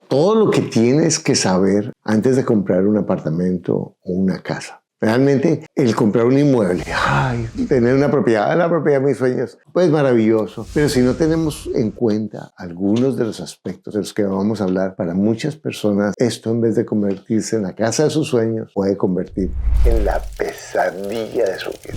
todo lo que tienes que saber antes de comprar un apartamento o una casa. Realmente el comprar un inmueble, tener una propiedad, la propiedad de mis sueños, pues maravilloso. Pero si no tenemos en cuenta algunos de los aspectos de los que vamos a hablar, para muchas personas esto, en vez de convertirse en la casa de sus sueños, puede convertir en la pesadilla de su vida.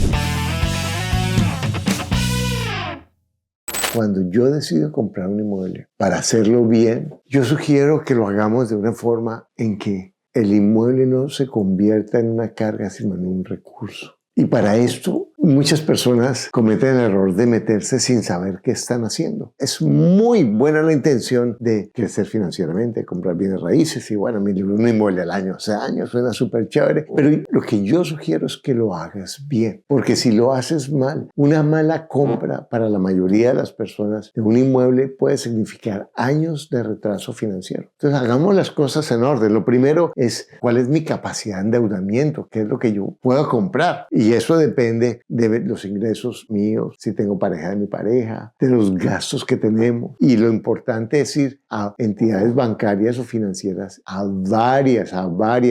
Cuando yo decido comprar un inmueble para hacerlo bien, yo sugiero que lo hagamos de una forma en que el inmueble no se convierta en una carga, sino en un recurso. Y para esto, muchas personas cometen el error de meterse sin saber qué están haciendo. Es muy buena la intención de crecer financieramente, comprar bienes raíces y bueno, un inmueble al año hace años suena súper chévere, pero lo que yo sugiero es que lo hagas bien, porque si lo haces mal, una mala compra para la mayoría de las personas de un inmueble puede significar años de retraso financiero. Entonces hagamos las cosas en orden. Lo primero es cuál es mi capacidad de endeudamiento, qué es lo que yo puedo comprar. Y eso depende de los ingresos míos, si tengo pareja de mi pareja, de los gastos que tenemos. Y lo importante es ir a entidades bancarias o financieras, a varias,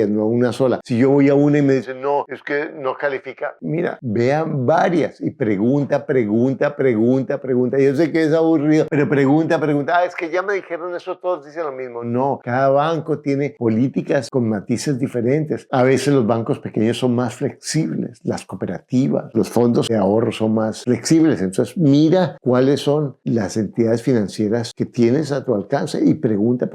no a una sola. Si yo voy a una y me dicen, no, es que no califica, mira, vean varias y pregunta. Yo sé que es aburrido, pero pregunta. Es que ya me dijeron eso, todos dicen lo mismo. No, cada banco tiene políticas con matices diferentes. A veces los bancos pequeños son más flexibles, las cooperativas, los fondos de ahorro son más flexibles. Entonces mira cuáles son las entidades financieras que tienes a tu alcance y pregunta.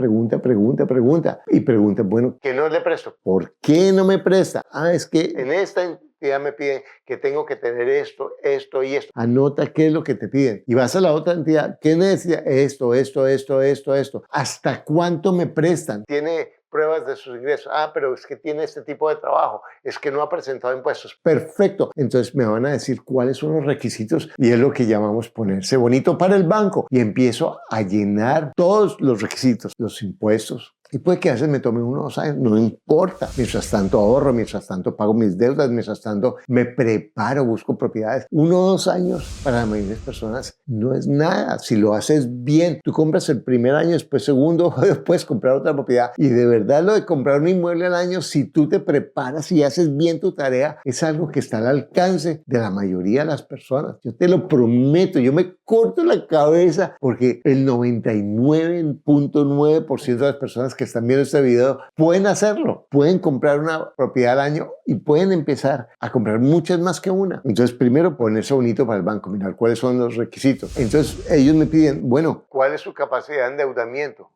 Y pregunta, bueno, ¿qué no le presto? ¿Por qué no me presta? Es que en esta entidad me piden que tengo que tener esto y esto. Anota qué es lo que te piden. Y vas a la otra entidad, ¿qué necesita? Esto. ¿Hasta cuánto me prestan? Tiene pruebas de sus ingresos. Pero es que tiene este tipo de trabajo, es que no ha presentado impuestos. Perfecto. Entonces me van a decir cuáles son los requisitos y es lo que llamamos ponerse bonito para el banco. Y empiezo a llenar todos los requisitos, los impuestos. Y puede que a veces me tome 1 o 2 años, no importa. Mientras tanto ahorro, mientras tanto pago mis deudas, mientras tanto me preparo, busco propiedades. 1 o 2 años para la mayoría de las personas no es nada. Si lo haces bien, tú compras el primer año, después segundo, después comprar otra propiedad. Y de verdad lo de comprar un inmueble al año, si tú te preparas y haces bien tu tarea, es algo que está al alcance de la mayoría de las personas. Yo te lo prometo, yo me corto la cabeza porque el 99.9% de las personas que están viendo este video pueden hacerlo, pueden comprar una propiedad al año y pueden empezar a comprar muchas más que una. Entonces primero ponerse bonito para el banco, mirar cuáles son los requisitos. Entonces ellos me piden, bueno, ¿cuál es su capacidad de endeudamiento?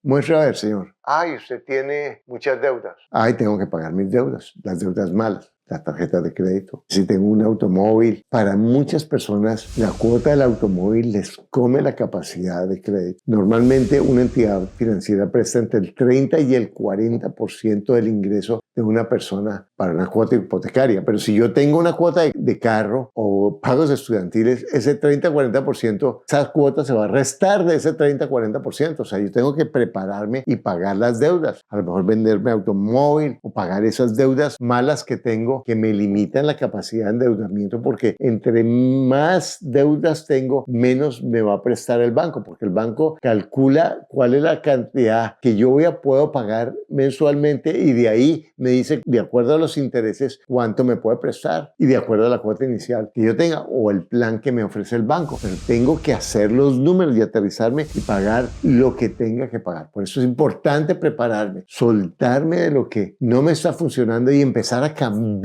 Muestra a ver, señor. Usted tiene muchas deudas. Tengo que pagar mis deudas, las deudas malas. La tarjeta de crédito. Si tengo un automóvil, para muchas personas la cuota del automóvil les come la capacidad de crédito. Normalmente una entidad financiera presta entre el 30 y el 40% del ingreso de una persona para una cuota hipotecaria. Pero si yo tengo una cuota de carro o pagos estudiantiles, ese 30-40%, esa cuota se va a restar de ese 30-40%. O sea, yo tengo que prepararme y pagar las deudas. A lo mejor venderme automóvil o pagar esas deudas malas que tengo que me limitan la capacidad de endeudamiento, porque entre más deudas tengo, menos me va a prestar el banco, porque el banco calcula cuál es la cantidad que yo puedo pagar mensualmente y de ahí me dice, de acuerdo a los intereses, cuánto me puede prestar y de acuerdo a la cuota inicial que yo tenga o el plan que me ofrece el banco. Pero tengo que hacer los números y aterrizarme y pagar lo que tenga que pagar. Por eso es importante prepararme, soltarme de lo que no me está funcionando y empezar a cambiar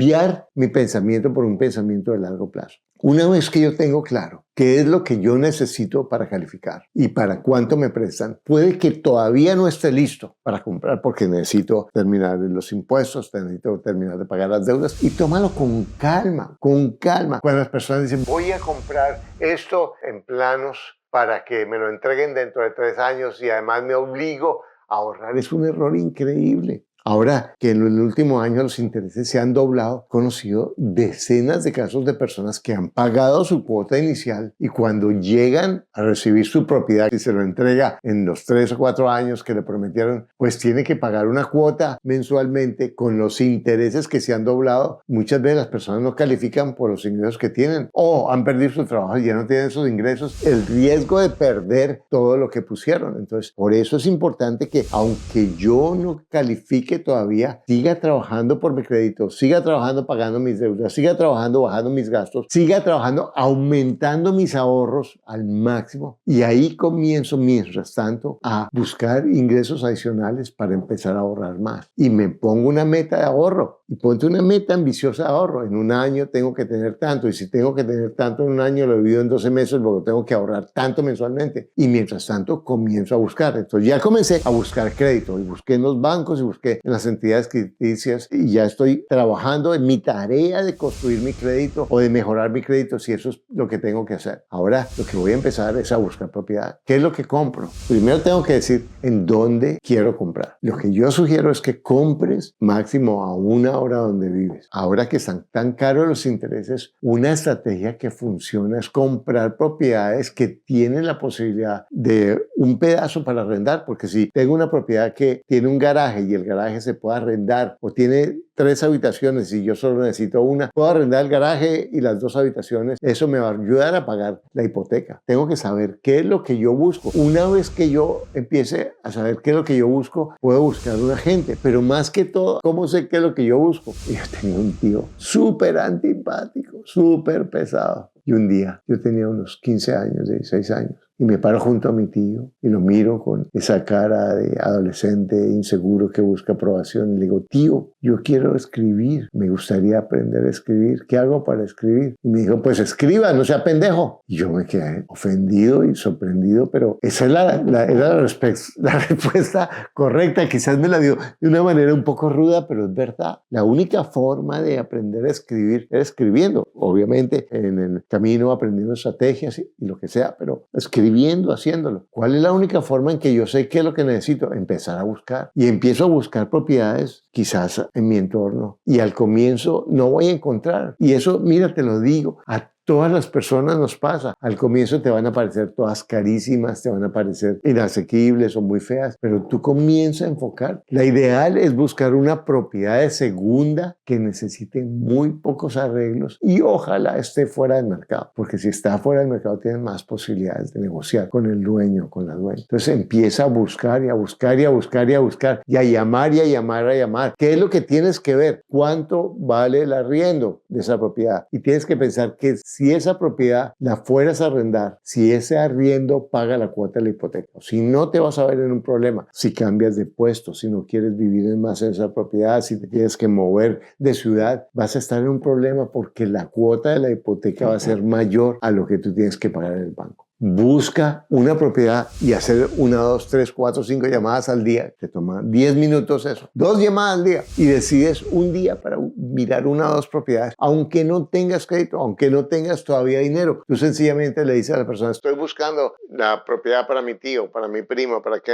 mi pensamiento por un pensamiento de largo plazo. Una vez que yo tengo claro qué es lo que yo necesito para calificar y para cuánto me prestan, puede que todavía no esté listo para comprar porque necesito terminar los impuestos, necesito terminar de pagar las deudas, y tómalo con calma, con calma. Cuando las personas dicen, voy a comprar esto en planos para que me lo entreguen dentro de 3 años y además me obligo a ahorrar, es un error increíble. Ahora que en el último año los intereses se han doblado, he conocido decenas de casos de personas que han pagado su cuota inicial y cuando llegan a recibir su propiedad y se lo entrega en los 3 o 4 años que le prometieron, pues tiene que pagar una cuota mensualmente con los intereses que se han doblado. Muchas veces las personas no califican por los ingresos que tienen o han perdido su trabajo y ya no tienen esos ingresos. El riesgo de perder todo lo que pusieron. Entonces, por eso es importante que aunque yo no califique todavía, siga trabajando por mi crédito, siga trabajando pagando mis deudas, siga trabajando bajando mis gastos, siga trabajando aumentando mis ahorros al máximo y ahí comienzo mientras tanto a buscar ingresos adicionales para empezar a ahorrar más y me pongo una meta de ahorro y ponte una meta ambiciosa de ahorro. En un año tengo que tener tanto y si tengo que tener tanto en un año lo divido en 12 meses porque tengo que ahorrar tanto mensualmente y mientras tanto comienzo a buscar. Entonces ya comencé a buscar crédito y busqué en los bancos y busqué en las entidades crediticias y ya estoy trabajando en mi tarea de construir mi crédito o de mejorar mi crédito si eso es lo que tengo que hacer. Ahora lo que voy a empezar es a buscar propiedad. ¿Qué es lo que compro? Primero tengo que decir en dónde quiero comprar. Lo que yo sugiero es que compres máximo a una hora donde vives. Ahora que están tan caros los intereses, una estrategia que funciona es comprar propiedades que tienen la posibilidad de un pedazo para arrendar, porque si tengo una propiedad que tiene un garaje y el garaje se puede arrendar o tiene 3 habitaciones y yo solo necesito una, puedo arrendar el garaje y las 2 habitaciones, eso me va a ayudar a pagar la hipoteca. Tengo que saber qué es lo que yo busco. Una vez que yo empiece a saber qué es lo que yo busco, puedo buscar un agente, pero más que todo, ¿cómo sé qué es lo que yo busco? Y yo tenía un tío súper antipático, súper pesado. Y un día, yo tenía unos 15 años, 16 años, y me paro junto a mi tío y lo miro con esa cara de adolescente inseguro que busca aprobación y le digo, tío, yo quiero escribir, me gustaría aprender a escribir, ¿qué hago para escribir? Y me dijo, pues escriba, no sea pendejo. Y yo me quedé ofendido y sorprendido, pero esa es era la respuesta correcta, quizás me la dio de una manera un poco ruda, pero es verdad. La única forma de aprender a escribir es escribiendo, obviamente en el camino aprendiendo estrategias y lo que sea, pero escribiendo, haciéndolo. ¿Cuál es la única forma en que yo sé qué es lo que necesito? Empezar a buscar. Y empiezo a buscar propiedades quizás en mi entorno. Y al comienzo no voy a encontrar. Y eso, mira, te lo digo, a todas las personas nos pasa. Al comienzo te van a parecer todas carísimas, te van a parecer inasequibles o muy feas, pero tú comienzas a enfocar. La ideal es buscar una propiedad de segunda que necesite muy pocos arreglos y ojalá esté fuera del mercado, porque si está fuera del mercado tienes más posibilidades de negociar con el dueño, con la dueña. Entonces empieza a buscar y a buscar y a buscar y a buscar y a llamar y a llamar y a llamar. ¿Qué es lo que tienes que ver? ¿Cuánto vale el arriendo de esa propiedad? Y tienes que pensar que si esa propiedad la fueras a arrendar, si ese arriendo paga la cuota de la hipoteca, si no te vas a ver en un problema, si cambias de puesto, si no quieres vivir más en esa propiedad, si te tienes que mover de ciudad, vas a estar en un problema porque la cuota de la hipoteca va a ser mayor a lo que tú tienes que pagar en el banco. Busca una propiedad y hacer 1, 2, 3, 4, 5 llamadas al día. Te toma 10 minutos eso. 2 llamadas al día. Y decides un día para mirar 1 o 2 propiedades. Aunque no tengas crédito, aunque no tengas todavía dinero. Tú sencillamente le dices a la persona, estoy buscando la propiedad para mi tío, para mi primo, para qué.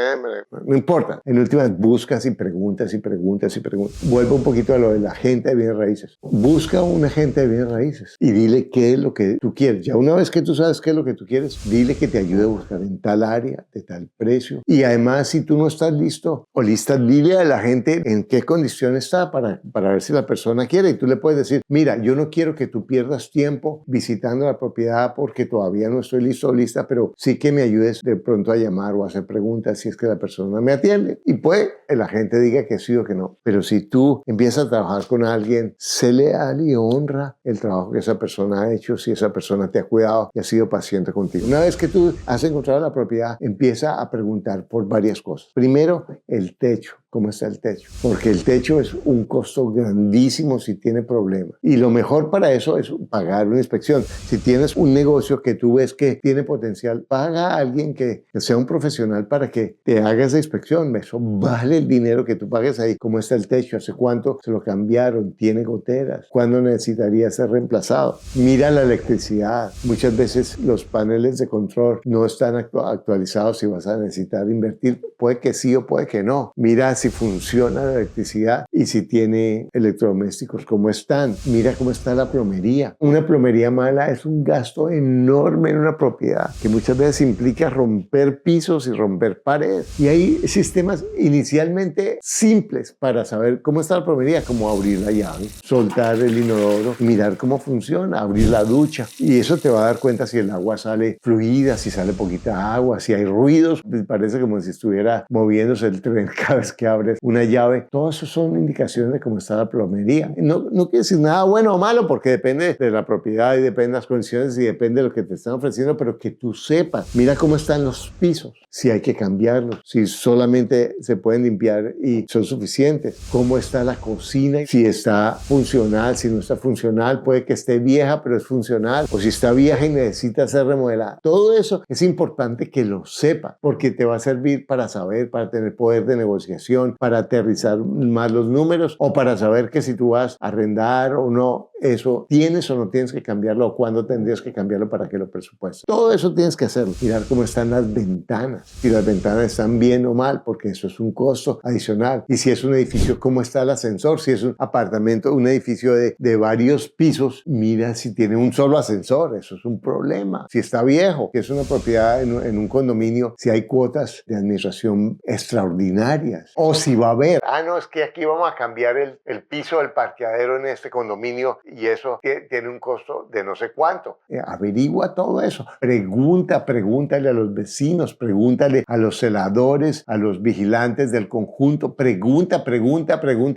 No importa. En últimas buscas y preguntas y preguntas y preguntas. Vuelvo un poquito a lo del agente de bienes raíces. Busca un agente de bienes raíces y dile qué es lo que tú quieres. Ya una vez que tú sabes qué es lo que tú quieres, dile que te ayude a buscar en tal área, de tal precio. Y además, si tú no estás listo o lista, dile a la gente en qué condición está para ver si la persona quiere. Y tú le puedes decir, mira, yo no quiero que tú pierdas tiempo visitando la propiedad porque todavía no estoy listo o lista, pero sí que me ayudes de pronto a llamar o a hacer preguntas si es que la persona me atiende. Y puede el agente diga que sí o que no. Pero si tú empiezas a trabajar con alguien, sé leal y honra el trabajo que esa persona ha hecho, si esa persona te ha cuidado y ha sido paciente contigo. Una vez que tú has encontrado la propiedad, empieza a preguntar por varias cosas. Primero, el techo. ¿Cómo está el techo? Porque el techo es un costo grandísimo si tiene problemas. Y lo mejor para eso es pagar una inspección. Si tienes un negocio que tú ves que tiene potencial, paga a alguien que sea un profesional para que te haga esa inspección. Eso vale el dinero que tú pagues ahí. ¿Cómo está el techo? ¿Hace cuánto se lo cambiaron? ¿Tiene goteras? ¿Cuándo necesitaría ser reemplazado? Mira la electricidad. Muchas veces los paneles de control no están actualizados y vas a necesitar invertir. Puede que sí o puede que no. Mira si si funciona la electricidad y si tiene electrodomésticos, cómo están. Mira cómo está la plomería. Una plomería mala es un gasto enorme en una propiedad que muchas veces implica romper pisos y romper paredes. Y hay sistemas inicialmente simples para saber cómo está la plomería, como abrir la llave, soltar el inodoro y mirar cómo funciona, abrir la ducha. Y eso te va a dar cuenta si el agua sale fluida, si sale poquita agua, si hay ruidos. Parece como si estuviera moviéndose el tren cada vez que abres una llave. Todo eso son indicaciones de cómo está la plomería. No quiere decir nada bueno o malo, porque depende de la propiedad y depende de las condiciones y depende de lo que te están ofreciendo, pero que tú sepas. Mira cómo están los pisos, si hay que cambiarlos, si solamente se pueden limpiar y son suficientes. Cómo está la cocina, si está funcional, si no está funcional. Puede que esté vieja, pero es funcional. O si está vieja y necesita ser remodelada. Todo eso es importante que lo sepas, porque te va a servir para saber, para tener poder de negociación, para aterrizar más los números o para saber que si tú vas a arrendar o no, eso tienes o no tienes que cambiarlo o cuándo tendrías que cambiarlo para que lo presupuestes. Todo eso tienes que hacerlo. Mirar cómo están las ventanas, si las ventanas están bien o mal, porque eso es un costo adicional. Y si es un edificio, cómo está el ascensor. Si es un apartamento, un edificio de varios pisos, mira si tiene un solo ascensor. Eso es un problema. Si está viejo, que es una propiedad en un condominio, si hay cuotas de administración extraordinarias. O si va a haber, no, es que aquí vamos a cambiar el piso del parqueadero en este condominio y eso tiene un costo de no sé cuánto. Averigua todo eso. Pregúntale a los vecinos, pregúntale a los celadores, a los vigilantes del conjunto. Pregunta.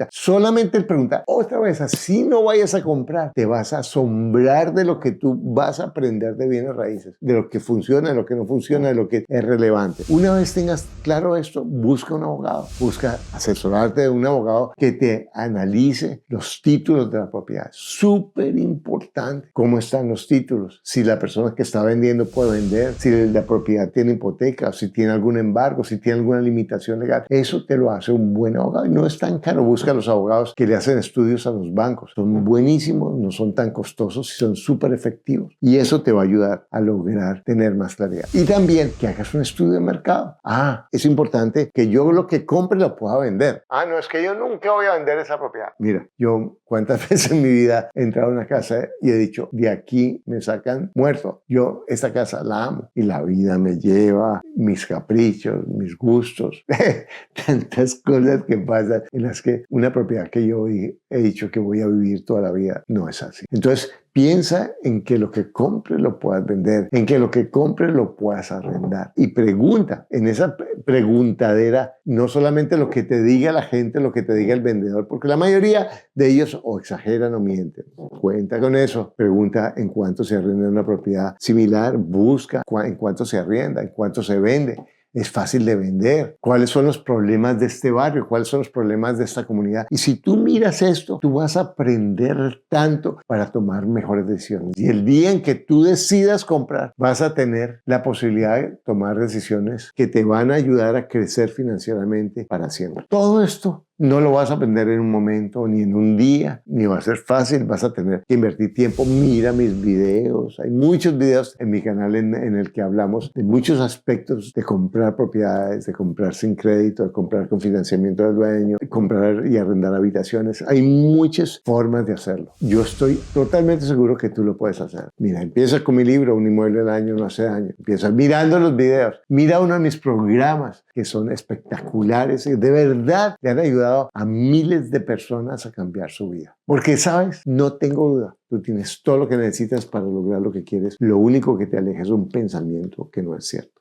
Solamente el preguntar. Otra vez, así no vayas a comprar. Te vas a asombrar de lo que tú vas a aprender de bienes raíces, de lo que funciona, de lo que no funciona, de lo que es relevante. Una vez tengas claro esto, busca un abogado. Busca asesorarte de un abogado que te analice los títulos de la propiedad. Súper importante cómo están los títulos, si la persona que está vendiendo puede vender, si la propiedad tiene hipoteca, si tiene algún embargo, si tiene alguna limitación legal. Eso te lo hace un buen abogado y no es tan caro. Busca a los abogados que le hacen estudios a los bancos. Son buenísimos, no son tan costosos y son súper efectivos. Y eso te va a ayudar a lograr tener más claridad. Y también que hagas un estudio de mercado. Es importante que yo lo que compre lo pueda vender. No, es que yo nunca voy a vender esa propiedad. Mira, yo cuántas veces en mi vida he entrado a una casa y he dicho, de aquí me sacan muerto. Yo esta casa la amo y la vida me lleva mis caprichos, mis gustos, tantas cosas que pasan en las que una propiedad que yo he dicho que voy a vivir toda la vida no es así. Entonces, piensa en que lo que compres lo puedas vender, en que lo que compres lo puedas arrendar. Y pregunta, en esa preguntadera, no solamente lo que te diga la gente, lo que te diga el vendedor, porque la mayoría de ellos o exageran o mienten. Cuenta con eso. Pregunta en cuánto se arrienda una propiedad similar, busca en cuánto se arrienda, en cuánto se vende. Es fácil de vender. ¿Cuáles son los problemas de este barrio? ¿Cuáles son los problemas de esta comunidad? Y si tú miras esto, tú vas a aprender tanto para tomar mejores decisiones. Y el día en que tú decidas comprar, vas a tener la posibilidad de tomar decisiones que te van a ayudar a crecer financieramente para siempre. Todo esto no lo vas a aprender en un momento, ni en un día, ni va a ser fácil. Vas a tener que invertir tiempo. Mira mis videos. Hay muchos videos en mi canal en el que hablamos de muchos aspectos de comprar propiedades, de comprar sin crédito, de comprar con financiamiento del dueño, de comprar y arrendar habitaciones. Hay muchas formas de hacerlo. Yo estoy totalmente seguro que tú lo puedes hacer. Mira, empieza con mi libro, Un inmueble al año no hace daño. Empieza mirando los videos. Mira uno de mis programas que son espectaculares y de verdad le han ayudado a miles de personas a cambiar su vida. Porque, ¿sabes? No tengo duda. Tú tienes todo lo que necesitas para lograr lo que quieres. Lo único que te aleja es un pensamiento que no es cierto.